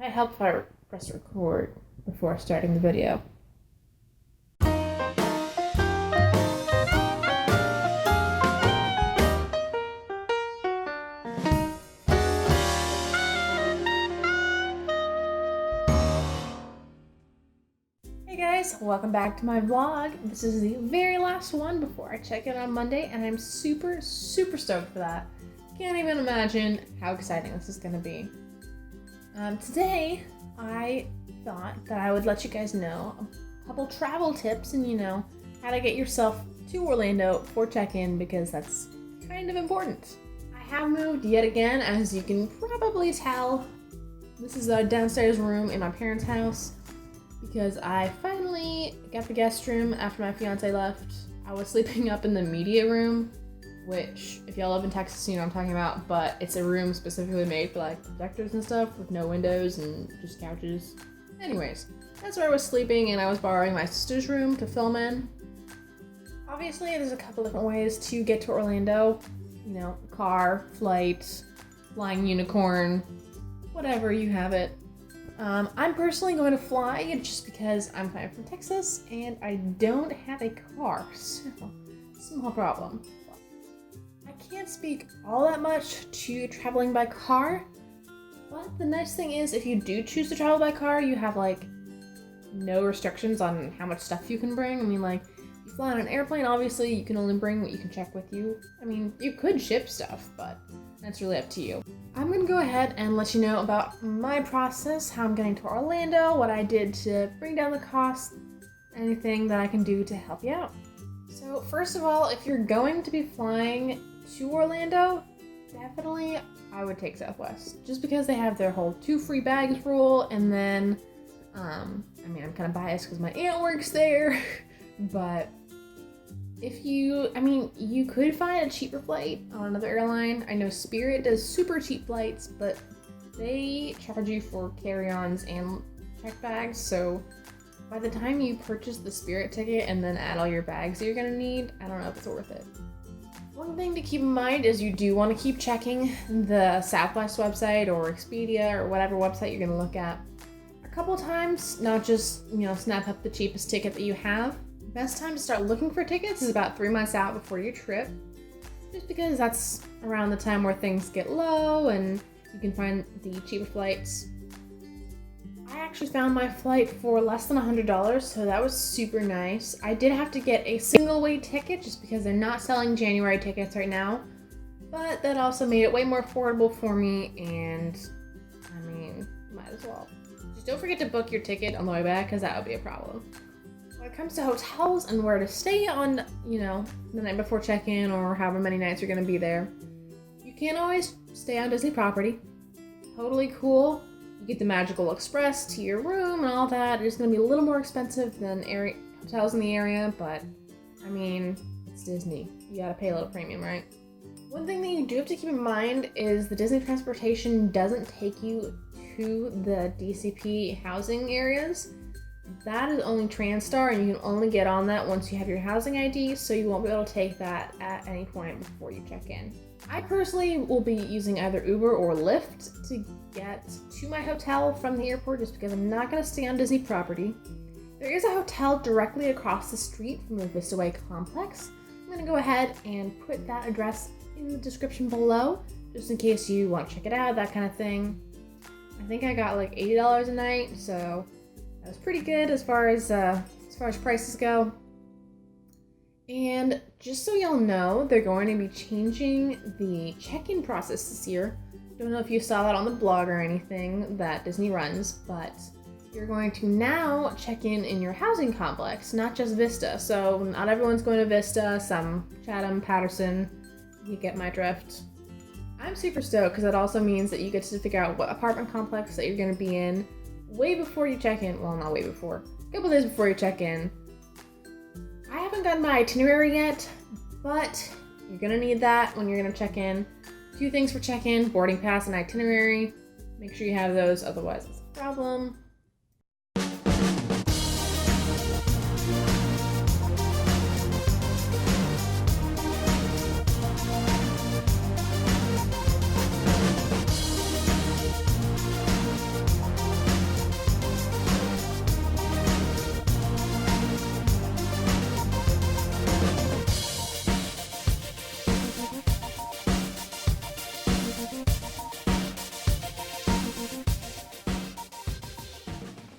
I help if I press record before starting the video. Hey guys, welcome back to my vlog. This is the very last one before I check in on Monday, and I'm super stoked for that. Can't even imagine how exciting this is gonna be. Today, I thought that I would let you guys know a couple travel tips and, how to get yourself to Orlando for check-in, because that's kind of important. I have moved yet again, as you can probably tell. This is a downstairs room in my parents' house, because I finally got the guest room after my fiance left. I was sleeping up in the media room, which, if y'all live in Texas, you know what I'm talking about, but it's a room specifically made for like projectors and stuff with no windows and just couches. Anyways, that's where I was sleeping, and I was borrowing my sister's room to film in. Obviously, there's a couple different ways to get to Orlando. Car, flight, flying unicorn, whatever, you have it. I'm personally going to fly just because I'm from Texas and I don't have a car, so small problem. I can't speak all that much to traveling by car, but the nice thing is if you do choose to travel by car, you have no restrictions on how much stuff you can bring. You fly on an airplane, obviously you can only bring what you can check with you. You could ship stuff, but that's really up to you. I'm gonna go ahead and let you know about my process, how I'm getting to Orlando, what I did to bring down the cost, anything that I can do to help you out. So first of all, if you're going to be flying to Orlando, definitely I would take Southwest, just because they have their whole 2 free bags rule, and then, I'm kind of biased because my aunt works there, but if you could find a cheaper flight on another airline. I know Spirit does super cheap flights, but they charge you for carry-ons and check bags, so by the time you purchase the Spirit ticket and then add all your bags that you're gonna need, I don't know if it's worth it. One thing to keep in mind is you do want to keep checking the Southwest website or Expedia or whatever website you're gonna look at a couple times, not just, snap up the cheapest ticket that you have. Best time to start looking for tickets is about 3 months out before your trip, just because that's around the time where things get low and you can find the cheaper flights. I actually found my flight for less than $100, so that was super nice. I did have to get a single way ticket just because they're not selling January tickets right now, but that also made it way more affordable for me, and might as well. Just don't forget to book your ticket on the way back, because that would be a problem. When it comes to hotels and where to stay on, the night before check-in or however many nights you're going to be there, you can't always stay on Disney property. Totally cool. You get the Magical Express to your room and all that. It's going to be a little more expensive than hotels in the area, but, it's Disney. You gotta pay a little premium, right? One thing that you do have to keep in mind is the Disney transportation doesn't take you to the DCP housing areas. That is only TransStar, and you can only get on that once you have your housing ID, so you won't be able to take that at any point before you check in. I personally will be using either Uber or Lyft to get to my hotel from the airport, just because I'm not going to stay on Disney property. There is a hotel directly across the street from the Vistaway complex. I'm going to go ahead and put that address in the description below, just in case you want to check it out, that kind of thing. I think I got $80 a night, so that was pretty good as far as prices go. And just so y'all know, they're going to be changing the check-in process this year. Don't know if you saw that on the blog or anything that Disney runs, but you're going to now check in your housing complex, not just Vista. So not everyone's going to Vista, some Chatham, Patterson, you get my drift. I'm super stoked because that also means that you get to figure out what apartment complex that you're going to be in way before you check in. Well, not way before. A couple days before you check in. I haven't gotten my itinerary yet, but you're going to need that when you're going to check in. 2 things for check-in: boarding pass and itinerary. Make sure you have those, otherwise it's a problem.